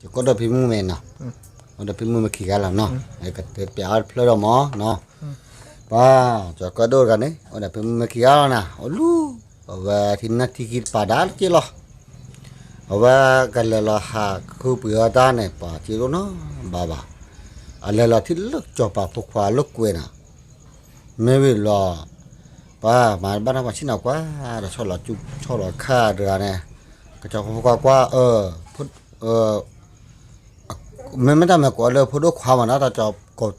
จะก็ได้พิมพ์เมนเนาะก็ได้พิมพ์มาขี้กันแล้วเนาะไอ้ก็เตะเปียร์เพลย์หมอเนาะว้าจะก็โดนกันนี่ก็ได้พิมพ์มาขี้กันแล้วนะโอ้ลูเอาไว้ที่นั่นที่คิดป่าดาจีหรอเอาไว้กันเลยละหาคู่เปลือกตาเนี่ยป่าจีโร่เนาะบ้าอะไรละที่ลึกจอบป่าพวกควาลึกเว้ยนะไม่วิลอป้ามาบ้านเราชินเอากว่าเราชอบเราจุชอบเราฆ่าเรือเนี่ยก็จะกว่าพูดไม่ได้มาก่อนเลยพูดด้วยความนะแต่จ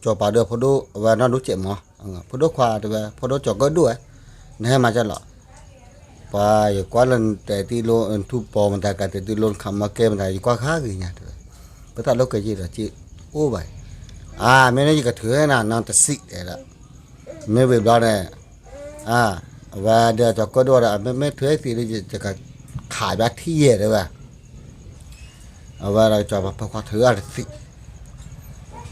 อบป่าเรือพูดด้วยว่าน่ารู้เจ็บมั้งพูดด้วยความด้วยพูดด้วยจอก็ด้วยนี่มาจะหรอป้าอยู่กว่าเรื่องแต่ที่โลนทุบปอมันแต่การแต่ที่โลนคำมาเก็บมันแต่อยู่กว่าข้ากี่เนี่ยด้วยก็ถ้าเราเกิดจีละจีโอ้ไปไม่ได้ก็ถือให้นานนั่งแต่สิเดี๋ยวไม่เว็บร้อนเนี่ยว่าเดี๋ยวจะก็ดูว่าไม่ถือสิจะก็ขายแบบที่เยอะเลยว่าว่าเราจะมาพอถืออะไรสิ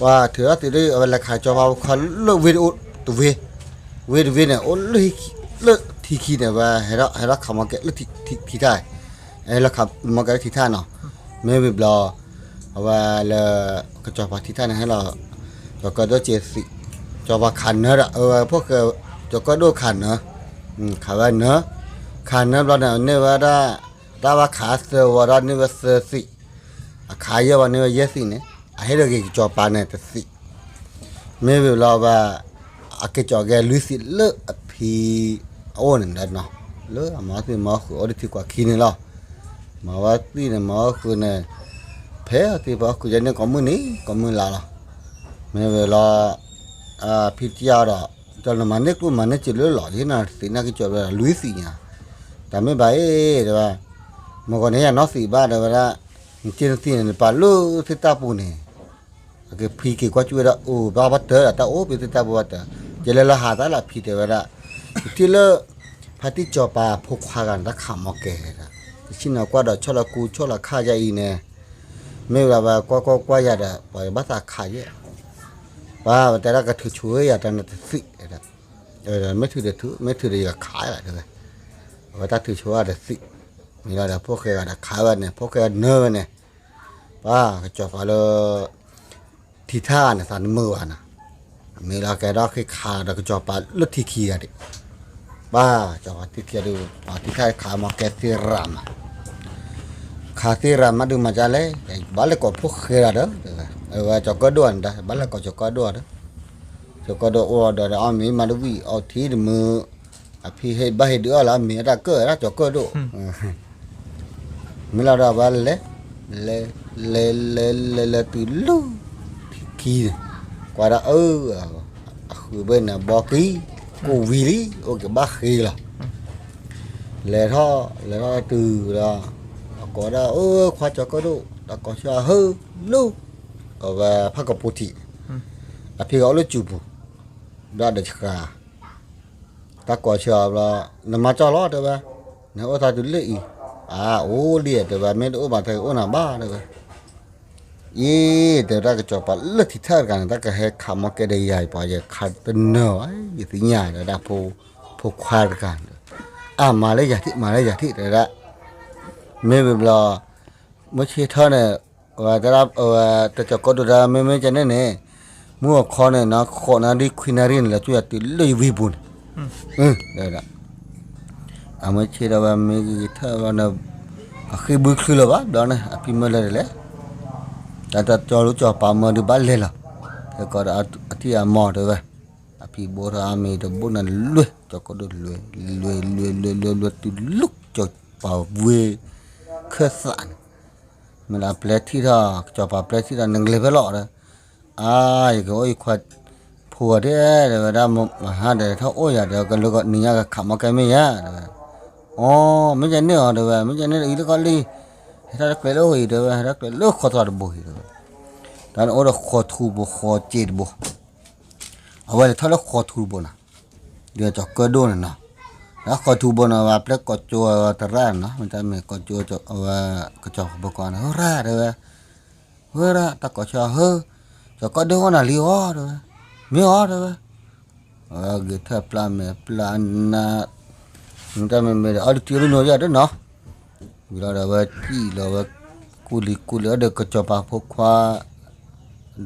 ว่าถือสิได้เวลาขายจะมาเขาเลิกวิดีโอตัววิเนี่ยโอ้เลิกที่ขี้เนี่ยว่าให้เราขับมาเก็ตเลิกที่ได้ให้เราขับมาเก็ตที่ท่าเนาะไม่เว็บรอว่าเราก็จะพอที่ท่าให้เราจะก็ดูเจสิจะมาขันเนอะพวกจะก็ดูขันเนอะขาว่าเนอะขันเนอะเราเนี่ยว่าได้ว่าขาเสือว่าเราเนี่ยว่าเสือสิขายเยอะว่าเนี่ยว่าเยอะสิเนี่ยให้เราเกี่ยวกับปานเนี่ยแต่สิไม่เวลาว่าเกี่ยวกับลุยสิเลิกพี่โอ้เนี่ยเนาะเลิกมาที่มาคือเอาที่กว่าขี้เนี่ยหรอมาว่าที่เนี่ยมาคือเนี่ยเพ่ที่บอกคือจะเนี่ยก็มือลาละไม่เวลาพี่เจ้าละตอนนั้นมันเนี่ยจะเลือหล่อที่นั่นสิน่าจะแบบลุยสิเนี่ยแต่ไม่ไปแต่ว่าเมื่อก่อนเนี่ยน้องสิบ้าแต่ว่าเจนสิเนี่ยปาลูที่ตาปูเนี่ยก็พี่กี่กว่าช่วยละโอ้บ้าบัดเถอะแต่โอ้พี่ที่ตาปูบัดเถอะจะเลยละหาตาละพี่เถอะว่าที่เลยพัดที่จอปาพกพากันรักขามอกแก่ละชินเอากว่าดอกชอละกูชอละข้าใจอีเนี่ยไม่ว่าก็ยาดะปล่อยบัตรขายเยอะว่าแต่ละก็ถือช่วยอย่างนั้นสิไม่ถือเดือดถือไม่ถือเดือดขายอะไรเลยว่าถ้าถือช่วยเดือดสิมีอะไรพวกแกก็ขายวันเนี่ยพวกแกเนื้อเนี่ยว่าก็จบไปเลยที่ท่าเนี่ยสันมือนะมีอะไรแกได้คือขาแล้วก็จบไปรถที่ขี่อะดิว่าจบที่ขี่ดูที่ท่าขามาแกที่รำขาที่รำมาดูมาจ้าเลยบ้านเล็กก็พวกแกละเด้อว่าจบก็ด่วนได้บ้านเล็กก็จบก็ด่วนจก็ดอดอมีมาดูวิเอาที่มือพี่ให้บ้าให้เดือละมีอะไรก็แล้วจก็ดูมีอะไรบ้างเลตุลูขี้กว่าละคือเป็นบอกีกูวิลีโอเคบ้าขี้ละเลยท่อtừ là có đã khoa cho có đủ đã có cho hư lu và phát cọp thịพี่เขาเลยจูบได้เด็กขาตาก่อเชื่อว่าน้ำมาจ่อล้อเด้อว่าเนี่ยโอ้ตาจุดเลยโอ้เลียเด้อว่าไม่โอ้บาดเธอโอ้หน้าบ้าเด้อเดี๋ยวเราก็จะไปเลือกที่ท่ากันถ้าก็ให้ขำมาแกได้ใหญ่ไปจะขัดเป็นเนื้ออยู่ที่ใหญ่แล้วได้ผู้ควายกันมาเลยอย่าที่เดี๋ยวละไม่เป็นไรไม่ใช่เท่าเนี่ยว่าแต่ละแต่จะก็ดูได้ไม่จะเนี่ยมัวคอเนี่ยนะคอนาดีควินารินแล้วช่วยติเลยวิบุญเดี๋ยวละไม่ใช่ว่าไม่ถ้าว่าเนี่ยคือบุคลิกว่าเดี๋ยวนะพี่มาเลยแต่จอรู้จอปามาดูบ้านเลยล่ะแต่ก็ที่มอเด้อพี่บัวรามีเดบุนันลุยจอก็ดูลุยติลุกจอปาเวเคสันมันเอาเพลทที่เราจอปาเพลทที่เราหนึ่งเลเวลอ่ะก็ไอ้ขวดผัวเด้อเวลามาหาเดี๋ยวถ้าโอ้ยเดี๋ยวกันแล้วก็นี่ก็ขับมาแกไม่ยะไม่ใช่เนื้อเด้อไม่ใช่เนื้ออีกแล้วก็ลีถ้ารักเลยโอ้ยเด้อรักเลยเลิกขอตัวบ่อยเด้อแต่โอ้เราขอทูบ่ขอเจ็ดบ่เอาไว้ถ้าเราขอทูบ่นะเดี๋ยวจะเกิดโดนนะแล้วขอทูบ่นะว่าเพลก็จัวตะร้านนะมันจะไม่ก็จัวจะว่าก็จะบ่ก่อนเฮ้ยเด้อเฮ้ยตะก็จะเฮ้ยจะก็โดนน่ะลิวเด้อมีเด้อgitu planนะมันจะไม่เอาที่รู้เนาะเด้อเนาะเวลาเราที่เรา culi ada kecoba pokwa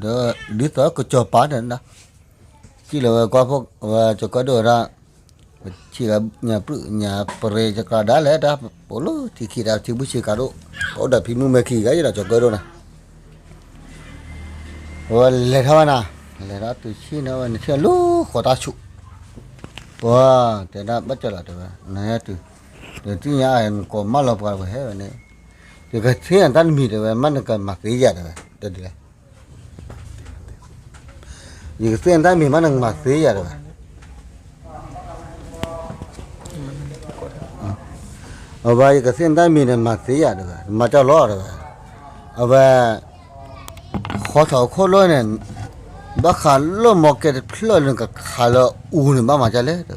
de di to kecoba dan dah kilo kwa pok wa cokodo ra chỉ là nhà pre cho cả đá lẽ đã bố lô thì khi nào thì bữa chiều cả độ có đợt phim nuôi khi cái gì là cho cơ đâu này rồi lẽ thôi nè lẽ đó từ khi nào mình chơi lú khó ta chụp wow thế đó bắt cho là được này từ từ nhà anh có má lợp vào hết rồi này thì cái thế anh ta mì rồi mà nó cần mặc cái gì rồi được rồi vì cái anh ta mì mà nó mặc cái gì rồi ở đây cái hiện tại mình mặc gì à được mà cho lo rồi ở đây khó thở khó lôi này bác khá lo một cái lôi lên cái khá lo u này mà cho lấy được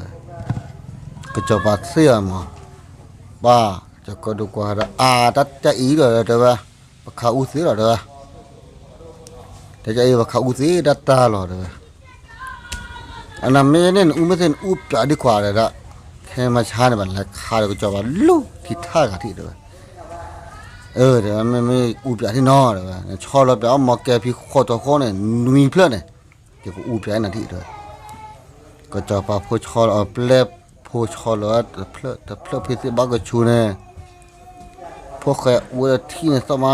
cái cho bác xưa mà ba cho có được qua đó tắt cho ý rồi được ba bác khá u xí rồi được để cho ý bác khá u xí đã ta rồi được anh làm mấy nên mới thêm úp trả đi qua rồi đó khi mà cha này bạn là khai được cho bạn lúc thì thay cả thì được để mình uống bia thì no rồi cho là béo mà cái phi khó to khó này nuôi phơi này thì cũng uống bia này thì đượcก็จะพาผู้ชอลเปลบผู้ชอลเพลพิเศษบ้าก็ชูเนี่ยพวกแกวัวที่เนี่ยสมา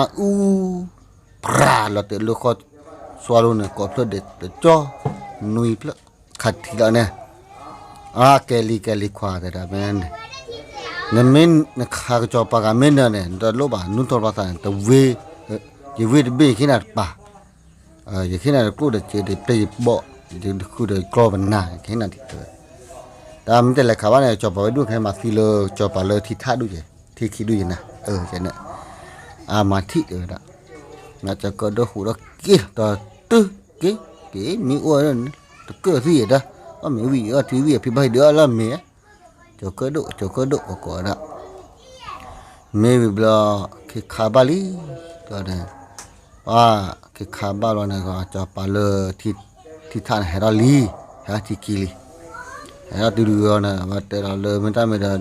ปราแล้วแต่ลูกก็สวารุเนี่ยก็เพลเด็ดจ่อนุยเพลขัดทีละเนี่ยแกลีควาแต่ละแม่นเนี่ยมินเนี่ยข้าก็จะปากมินเนี่ยแต่ลูกบ้านนุ่นตัวภาษาแต่เวยี่เวเบขี้นาดป่ายี่ขี้นาดกูเด็ดเจเด็ดไปบ่ยี่กูเด็ดกรอบันนาขี้นาดที่เกิดแต่มันแต่ละข่าวเนี่ยจะไปดูแค่มาสิเลยจะไปเลยที่ท่าดูเจที่คิดดูนะใช่เนี่ยมาที่ละน่าจะก็ดูหัวกี้ต่อตื้อกี้มีอ้วนตัวเกิดสิเด้อมีวิ่งที่วิ่งพี่ใบเดือดแล้วเมียจะก็ดูก็ได้มีวิบลาคือขาบาลีก็ได้คือขาบาลเนี่ยก็จะไปเลยที่ท่านเฮราลีที่กิลีเฮราดูนะว่าแต่เราเลยไม่ได้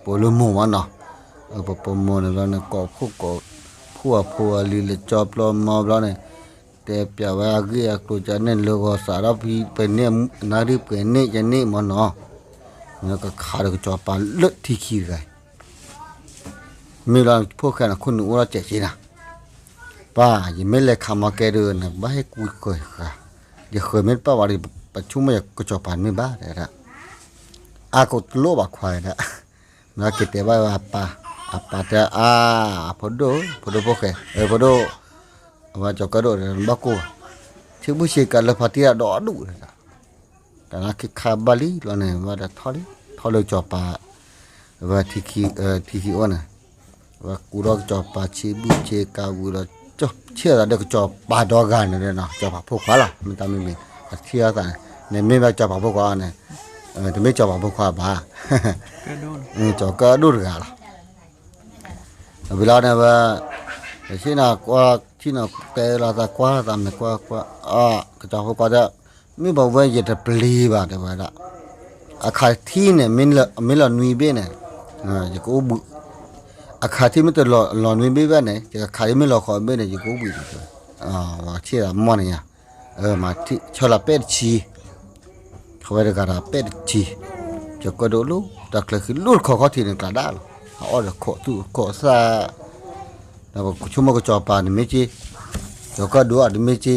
ปลุกหมู่มันเนาะปลุกหมู่เนี่ยเราเนี่ยก็ผัวลีเลยจอบเรามาเราเนี่ยแต่เปียว่าเกี่ยกูจะเน้นเรื่องสารพีเป็นเนี่ยนารีเป็นเนี่ยจะเนี่ยมันเนาะแล้วก็ขาดก็จอบปลาเลือดที่ขี้ไงมีเราพวกแค่คนหนูเราเจ๊จีนะป้ายังไม่เลยคำมาแกเดินนะบ้าให้กูเคยค่ะอย่าเคยไม่ป้าว่าดิปัจจุบันก็จอบปลาไม่บ้าเลยนะก็โลบักควายนะนะคิดแต่ว่าป้าแต่พอดูพวกแกพอดูว่าจะกระโดดบักกูที่ผู้ชิกันเลยพอที่ดอดูเลยนะแต่ละคิดคาบาลีแล้วเนี่ยว่าจะทอเลยจอบปลาว่าที่ขี้อ้วนนะว่ากูรอจอบปลาชีบุเชกากูรอจอบเชื่อแต่เด็กจอบปลาดอกันเนี่ยนะจอบปลาพวกเขาล่ะมันตามไม่เชื่อแต่เนี่ยไม่มาจอบปลาพวกเขาเนี่ยแต่ไม่จอบปลาพวกเขาบ้าจอบก็ดูกันล่ะเวลาเนี่ยว่าที่น่ะว่าที่น่ะแต่เราจะกว่าตามไม่กว่าก็จะพวกเขาจะไม่บอกว่าจะเปลี่ยนแบบว่าละขาที่เนี่ยไม่ละนุยเบ้เนี่ยจะกูบุขาที่ไม่ตัวละนุยเบ้เนี่ยจะขาที่ไม่ละขอเบ้เนี่ยจะกูบุว่าเชื่อมันเนี่ยมาที่ชอบละเป็ดชีเขาไปเรียกกันเป็ดชีจะก็ดูลูกแต่คือลูกเขาที่เนี่ยกระด้างเอาเด็กขอซาแล้วก็ชั่วโมงก็จอปานไม่จีจะก็ดูอะไรไม่จี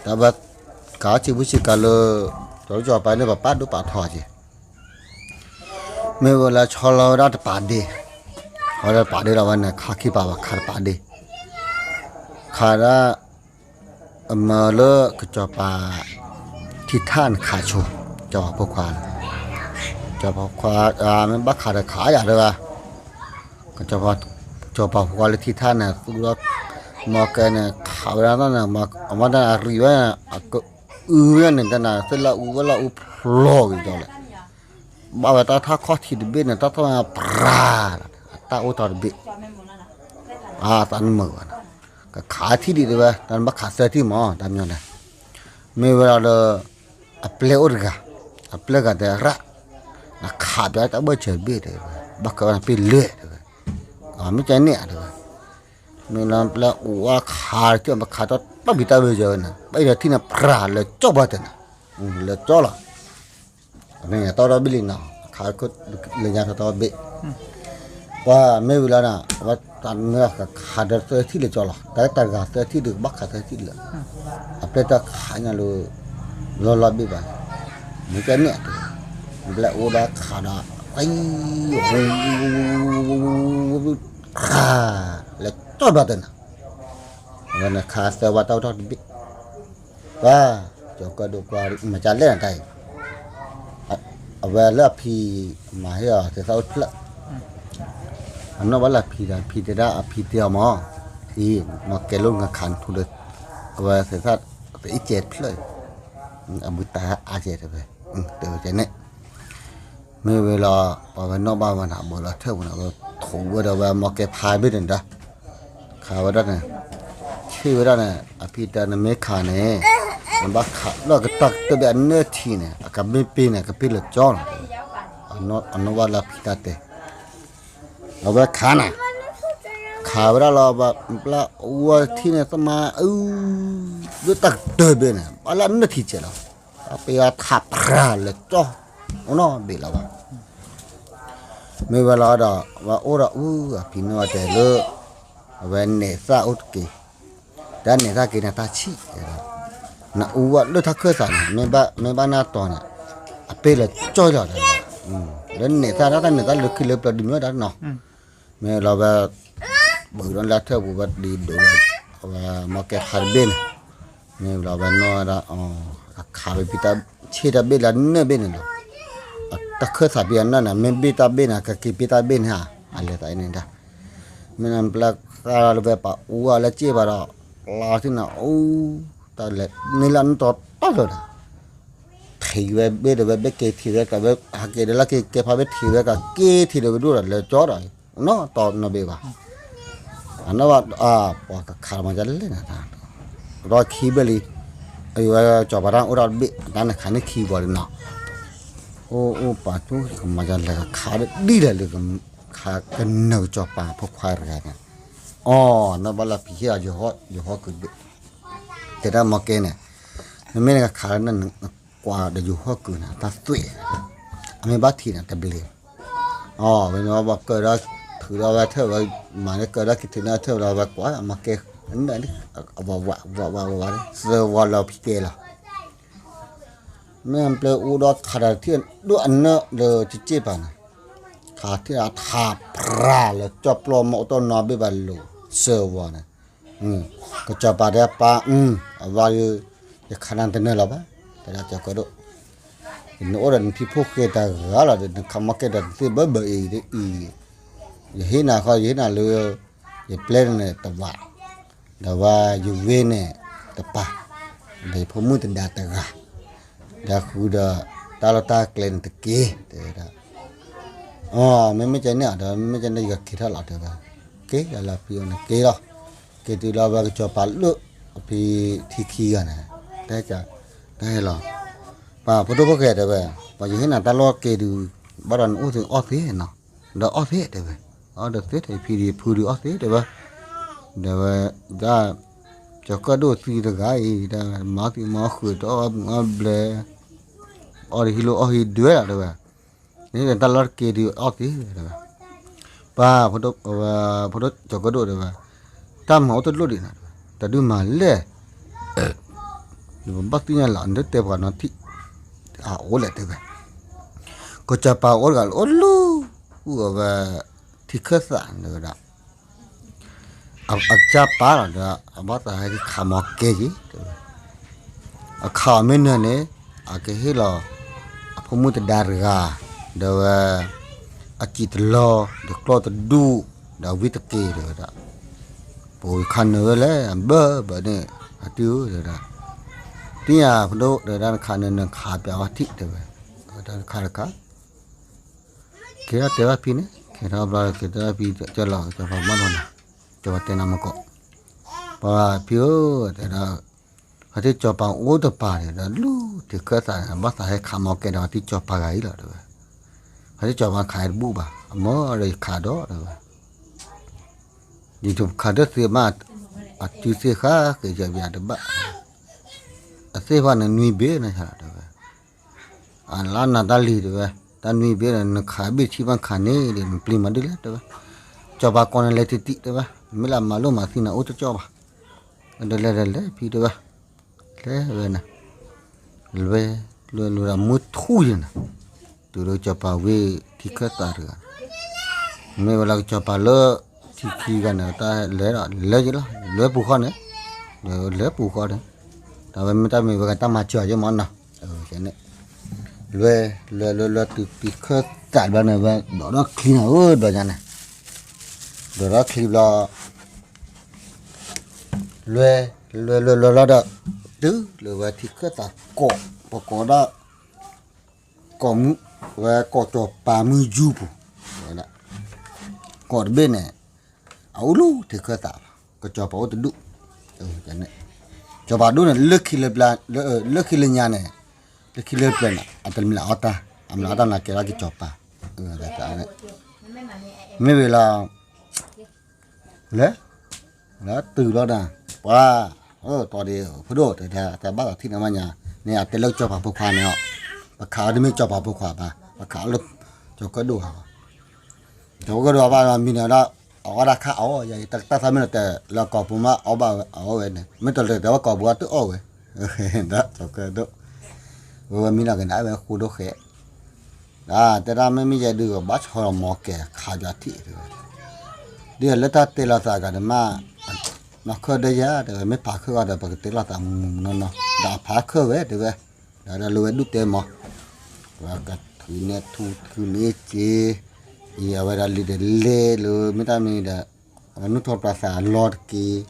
แต่ว่าขาชีวิตกันเลยจอปานเนี่ยแบบป้าดูป้าทอจีเมื่อเวลาชอเราได้ป่าดีเขาได้ป่าดีเราวันนี้ขาขี้ป่าขาป่าดีขาได้มาเลิกจอปาที่ท่านขาชูจอพวกควานจอพวกควานมันบักขาได้ขาอย่างเดียวก็จอปาพวกควานที่ท่านเนี่ยตัวมาแกเนี่ยขาเวลานั้นเนี่ยมาได้อารีว่าก็เนี่ยแต่น่ะเสร็จแล้วพลอกอยู่จังเลยบ่าวตาถ้าข้อที่เบ็ดเนี่ยตาต้องปราตาอุตรเบ็ดตอนมือนะก็ขาที่ดีเลยตอนบักขาเสียที่หมอตามอย่างนั้นไม่เวลาเราเปลือกกันแต่ละขาดไปแต่เบื่อเฉยเบ็ดเลยบักก็เป็นเลื่อยเลยไม่ใจเนี่ยเลย ไม่นานแล้วว่าขาเจ้ามาขาตัวต้องบิดตาไปเจอนะไปเดี๋ยวที่น่ะพระเลยจ่อบ้านน่ะเลยจ่อละเนี่ยตอนเราบิลินนะขาก็เลยยาตัวเบะว่าไม่เวลาน่ะว่าตอนเมื่อขาเดินที่เลยจ่อละแต่ตากาเดินที่ดึกบักขาเดินที่เลยapa tak hanya lo lebih bah mungkin ni tu bila udah kada ayo le coba tu nak mana khas sewa tahu tahu lebih bah joko dua macam lain tak awal lah pi mahir sesaut lah anda wala pi dah pi tidak pi dia mah pi nak kelong ngakan tu le awal sesautไปอีเจ็ดเลยเอาบุตรอาเจ็ดไปเดี๋ยวจะเนี่ยเมื่อเวลาพอวันนอกบ้านวันหาบ่ละเท่าวันเราถูกว่าเราว่ามาเก็บพายไปถึงได้ข่าวว่าได้เนี่ยชื่อว่าได้เนี่ยอภิธานไม่ขาเนี่ยมันบ้าขาแล้วก็ตักตัวแบบเนื้อทีเนี่ยกับไม่ปีเนี่ยกับปีละจ้อนอันนั้นว่าเราพิจารณาเราว่าขาน่ะข่าวว่าเราแบบละวัวที่เนี่ยต้องมาดูตักเดินไปเนี่ยอะไรนั่นที่เจ้าเราไปทับพระเลยจ้อโอ้น้อเบลล์ว่าไม่เวลาดอกว่าโอ้ละพี่น้องเจริญเวนเนซ่าอุตกิแต่เนซ่ากินตาชีน่ะวัวเลือดทักเคลื่อนสั่นไม่บ้านหน้าตอนเนี่ยไปเลยจ้อยแล้วแล้วเนซ่าแล้วแต่เนซ่าเลือกขึ้นเลือกประดิษฐ์เนื้อด้านนอกไม่เราแบบบุรุษละเท่าบุรุษดีดูว่ามาแก่ขายเบนเนี่ยเราเป็นน้อยละขายพิตาเชื่อเบนละเนื้อเบนเนี่ยตะเคยสับยันนั่นน่ะไม่พิตาเบนก็กี่พิตาเบนฮะอะไรต่างๆเนี่ยไม่นานปลากเราแบบวัวละเจี๊ยบเราลาที่น่ะตอนเล็กนี่ละนั่นตัวตั้งเลยทีเว็บเบนเว็บเกทีเว็บกับเว็บหาเกเดละเกพาเว็บทีเว็บกับเกทีเว็บดูเลยจ่อเลยเนาะตอนนั้นเบว่าอันนั้นว่าพอขามาจะเล่นนะรอคีบลีไอ้ว่าจอบร้านอุดรบิด้านขันคีบอลเนาะโอ้ป้าทุกมาจะเลยขาดีเลยก็ขากันเนื้อจอบป้าพวกควายอะไรเนี่ยนั่นว่าเราพี่เหี้ยอยู่ห้อคือแต่ถ้ามาเกเนี่ยไม่ได้ขานั่นกว่าเดี๋ยวอยู่ห้อคือนะตาสวยไม่บ้าทีนะแต่เบลเป็นว่าเกิดแล้วถือเราว่าเท่าว่ามาเนี่ยเกิดแล้วคิดถึงเราเท่าเราว่ากว่ามาเกอันนี้ว่าเสือว่าเราพิเกล่ะแม่เปลือกอุดรขาดที่ดูอันเนอะเลยจิเจ็บนะขาที่อาทาพระเลยจับปลอมเอาต้นนอบิบัลโลเสือว่านะก็จับปลาได้ปลาว่าอยู่ขนาดนั้นหรอปะแต่เราจะก็ดูอินโอรันพี่พวกเกตาอะไรเด็กคำมาเกตาที่บ่บ่อย่าเห็นนะเขาเห็นนะเลยอย่าเปลี่ยนเลยแต่ว่าอยู่เวเนี่ยแต่ป่ะในพวกมือตันดาตะกะดาคูดาตาลตาเกลนตะเกเด้อไม่ใช่เนี่ยเดี๋ยวไม่ใช่เนี่ยก็คิดเท่าไหร่เด้อเกอะไรพี่นะเกหรอเกที่เราว่าจะปัดลุพี่ที่ขี้กันนะได้จะได้หรอป่ะพอดูพวกแกเด้อป่ะอยู่เห็นนะตาลอเกดูบ้านอู้ถึงออฟเฟ่เนาะเดี๋ยวออฟเฟ่เด้อเดี๋ยวเสร็จไอ้พี่ดีพูดออฟเฟ่เด้อเดี๋ยวจะก็ดูสีตะไคร้เดี๋ยวมาคุยต่อมาเบลฮิโลฮิด้วยเดี๋ยวนี่เป็นตลอดเกดีออฟเฟ่เดี๋ยวป้าพอดูจะก็ดูเดี๋ยวตามเขาตัวรู้ดีนะแต่ดูมาเลยเดี๋ยวบักที่นี่หลานเด็กเตะบอลนั่นที่โอ้เลยเดี๋ยวก็จะป้าโอ้กันโอ้ลูว่าที่เคยสั่งเดี๋ยวอาจับปลาเดี๋ยวบ้าแต่ให้ขาหมอกเกจิขาไม่เนื้อเนี่ยเกให้เราพวกมือจะดาร์กาเดี๋ยวจิตล้อเดี๋ยวกลัวจะดูเดี๋ยววิตเกเดี๋ยวปวยขันเนื้อเลยเบ้อเนี่ยติ้วเดี๋ยวที่พอดูเดี๋ยวด้านขันเนื้อขาเปียกที่เดี๋ยวด้านขาเกลือเดี๋ยวพี่เนี่ยเราบาร์เกตพี่จะลองจะฟังมันนะจะว่าเต้นน้ำก็เพราะว่าพี่แต่เราเขาที่จอปังโอ้ตัวป่าเนี่ยเราลู่ที่เคยสั่งบ้านสั่งให้ขามอเกเราที่จอปลาไก่แล้วด้วยเขาที่จอปังขายบุบะมั่วเลยขาดด้วย di tu kada se ma atu se kha ke ja bia de ba ase ba na nui be na ha de ba an la na dali de ba ta nui be na kha bi chi ban kha ne de pli ma de la de ba cho ba kon le ti ti de ba me la ma lo ma si na o cho ba de le pi de ba le ba na le la mu thu na tu ro cho pa we ti kha ta de me wala cho pa lo thì cái này ta lấy chứ đó lấy bù kho nữa lấy bù kho đấy tại vì người ta mà chờ cho món nào cái này lấy từ khơi cải bên này về đó khi nào rồi nhà này rồi đó khi là lấy đó tứ về thì khơi ta cỏ đó cỏ về cỏ cho bà mui du bù đó cỏ bên này áo lu thì khơi tạo có cho bảo tự đụng cái này cho bảo đụng là lướt khi lên nhà này lướt khi lên này anh ta làm là cái là cái cho bà cái này mấy về là lấy từ đó nè wow to đi phụ đồ thì bác ở thị nam nhà này à tên lớp cho bà phụ khoa này họ bà khảo đi mới cho bà phụ khoa bà khảo lớp cho cái đồ bà làm mình đó ở đây khá áo vậy ta thấy mình là là cọp mà áo vậy này mấy tuần rồi đó cọp bữa tự áo vậy đó cho cái đó rồi mình là cái nãy về khu đó khé thế ra mình giờ đưa bắt họ mò kẻ khá giá trị rồi đi là ta tên là sao cái mà nó khơi đây giá rồi mấy phá khơi rồi bởi tên là ta nó đã phá khơi vậy được rồi đã lùi đút tiền mà và cái thứ này thứ này chỉ iya wala le lo mita mi da anu thor prasa lord ki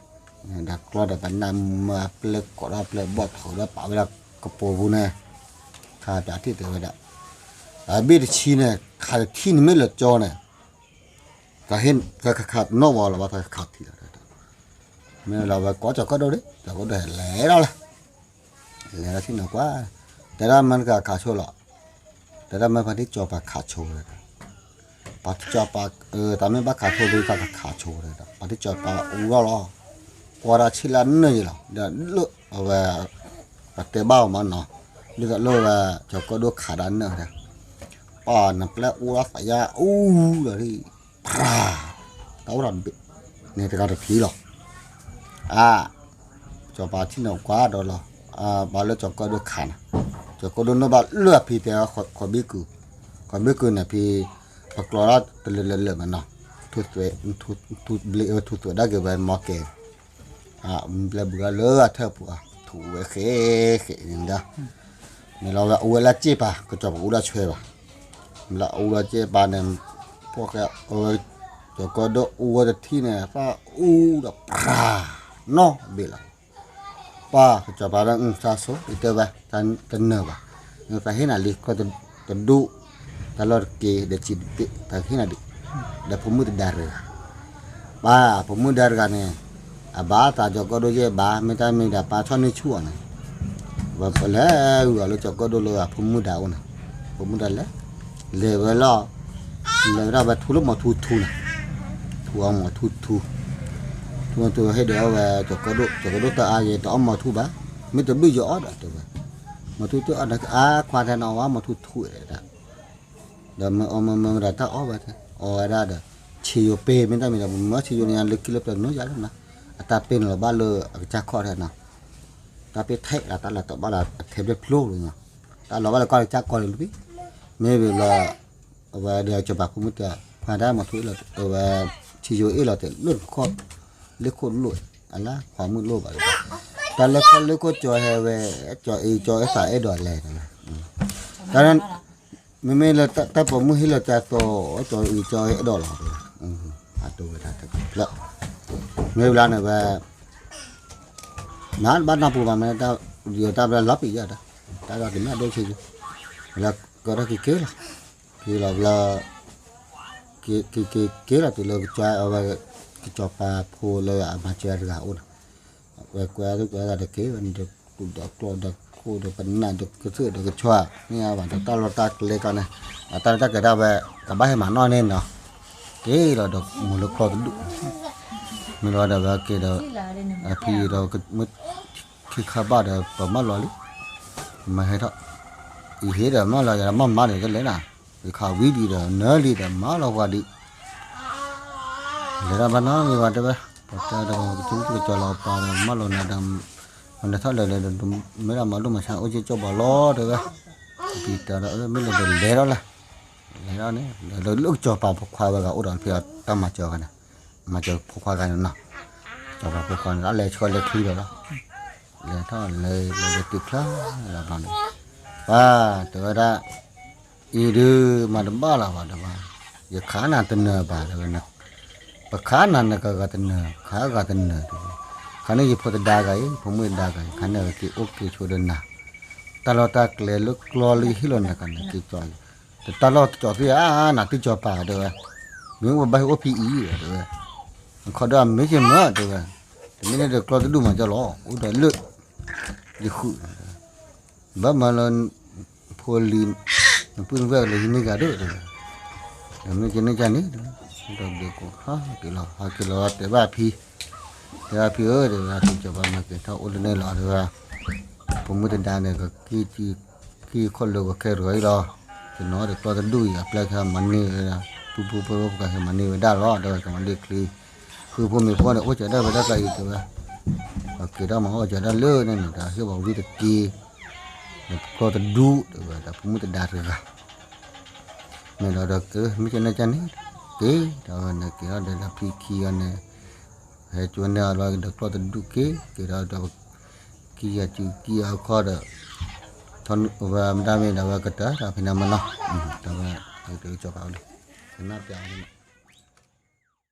da klo da panam ple ko da ple bot ho da pa wala ko po bu ne kha ta ti te da a bi chi ne kha thi ni me lo cho ne ka hen ka kha no wa la ba ta kha thi da me la ba có cho có đâu đấy cho có để lẻ đó là lẻ là thì nó quáแต่ละมันก็ขาโชว์หรอแต่ละมันพอที่จอปากขาโชว์เลยปฏิจจปาแต่ไม่บักขาโชว์ด้วยก็ขาโชว์เลยปฏิจจปาอู้ล้อกว่าชิลันนี่หรอเดี๋ยวเลือกเอาไว้ปัดเตะเบ้ามันเนาะเลือกเลือกจะก็ดูขาดันเนาะป่านนับแล้วอู้ล้อสายยาอู้เลยพราเต้ารันบิเนี่ยจะการผีหรอจะปาที่หนกว่าดอลบาแล้วจะก็ดูขานะจะก็ดูนบาเลือกผีแต่ขอบิกูเนี่ยผีปกลอดเป็นเลื่อนมันเนาะทุกตัวได้เกี่ยวกับมอเกตมันเปลือกเลือดเท่าผัวถูกเขอย่างเดียวเนี่ยเราเอาเวลาเจ็บก็จะเอาเวลาช่วยเราเอาเวลาเจ็บเนี่ยพวกจะก็ดูเอาเวลาที่เนี่ยก็แบบปลาเนาะเบลป้าจะปลาแล้วซาโซ่อีกเท่าไหร่ตันเนื้อเนี่ยแต่เห็นอะไรก็จะดูtalor ke da cipte ta hina da pemu darah ba pemu darah ne aba ta jogo do je ba meta mi da pa chon ni chu ne ba pala wa lo jogo do lo pemu da ona pemu da le wa lo le ra ba thu lo mo thu na thu mo thu he de wa jogo do ta a ye to mo thu ba mi to bi yo da to ba mo thu to ada kwa ta no wa mo thu daเดี๋ยวมันได้ถ้าออกไปออกได้เดี๋ยวชิโยเป้ไม่ได้มีแต่เมื่อชิโยเนี่ยลึกกิโลเป็นน้อยจังนะตาเป็นหรือบ้านเลยจะข้อแทนนะตาเป็นเทะละตาละต่อบ้านละเทปได้พลูเลยเนาะตาเราบ้านละก็จะข้อเลยพี่ไม่เวลาว่าเดี๋ยวจะบักคุณมุตตะพาได้มาทุกเราว่าชิโยเอเราแต่ลุ่นข้อเล็กคนลุ่นอะไรความมืดลุ่นแบบแต่เล็กคนเล็กก็จอยเฮจอยสายดอดแรงนะดังนั้นไม่เราแต่ผมมือให้เราจะโตจอยดอลลาร์ตัวไปได้แล้วไม่เวลาเนี่ยว่านั้นบ้านน้ำปูบ้านเนี่ยถ้าเดี๋ยวถ้าเราลับอีกอย่างนะถ้าเราถึงน่าได้ชิวแล้วก็ได้กี่ละกี่เรากี่ละที่เราจะเอาไว้จอปลาพูเลยมาเจอเราอุ่นไว้กว่าทุกอย่างได้กี่วันจะกุดตัวได้กูเดี๋ยวเป็นนั่นเดี๋ยวก็ซื้อเดี๋ยวก็ชัวเนี่ยวันตาเราตาเลยกันนะตาเกิดได้ไปกับบ้านให้หมาน้อยเน่นเนาะเก๋เราดอกมูลคอดุ ไม่รอเดี๋ยวว่าเกิดพี่เราก็มึดที่ข้าบ้านเดี๋ยวประมาณรอลิมาให้เถอะอีเหี้ยเดี๋ยวมาเราจะมาเนี่ยก็เลยนะอีข้าววิดีเดี๋ยวเนื้อลีเดี๋ยวมาเราว่าดิเดี๋ยวบ้านน้องมีวันเดี๋ยวพอเจอเดี๋ยวจุ๊กจะเราปลาเดี๋ยวมาเราเนี่ยเดี๋ยวมันจะทอดเลยเดี๋ยวไม่ได้มาดูมาช่างโอ้ยจะบ่ล้อเดี๋ยวปีเดี๋ยวไม่เลยเดี๋ยวเลี้ยแล้วล่ะเลี้ยเนี่ยเดี๋ยวลูกจ่อปลาพกควายไว้กับอุดรเพื่อตั้งมาเจอกันนะมาเจอพกควายกันเนาะจ่อปลาพกควายแล้วเลยช่วยเลยทีเดียวแล้วเลยทอดเลยติดคล้าแล้วบ้างป้าเดี๋ยวได้อีดูมาดบ้าละว่าเดี๋ยวอย่าขาหน้าตึนเนื้อบ้าเดี๋ยวนะปะขาหน้าเนี่ยก็ตึนเนื้อขาก็ตึนเนื้อขาเนี่ยพอจะด่ากันผมไม่ด่ากันขาเนี่ยก็โอเคช่วยเดินนะตลอดตาเกลือลุกลอลีฮิลอนนะกันติดจอยแต่ตลอดจอดที่น่ะติดจอป่าเด้อมึงว่าใบโอพีอีเด้อเขาได้ไม่ใช่มั้งเด้อแต่ไม่ได้เด็กเราจะดูมันจะล้ออุดรเลือดยิ่งขุ่นบ้ามาลอนพอลีนพูดว่าเลยไม่กล้าเด้อแต่ไม่ใช่ในใจนี้เด้อเราเด็กก็กิโลแต่ว่าพี่เด้อเด้อที่จะว่ามาเกิดเท่าอุดรเนี่ยหรอเด้อผมไม่ได้ด่าเนี่ยก็ขี้คนเราก็แค่รวยรอจะน้อยแต่ก็จะดูอย่าแปลแค่มันนี่นะผู้ก็แค่มันนี่ไม่ได้รอเด้อแต่มันเด็กคือผมมีพ่อเนี่ยโอ้จะได้ไปได้ไกลอยู่ไหมโอเคได้มาก็จะได้เลิศนั่นนี่แต่ที่บอกวิธีกีก็จะดูเด้อแต่ผมไม่ได้ด่าเลยไม่เราเด็กไม่ใช่ในใจนี้เก๋เราเนี่ยเก๋เราเด็กพี่ขี้อันเนี่ยให้ชวนเนี่ยเราเด็กก็จะดูเก๋เราเด็กkia kho da thon wa mda me da wa kata da phina ma no ta wa ai to cho ka ni na pya ni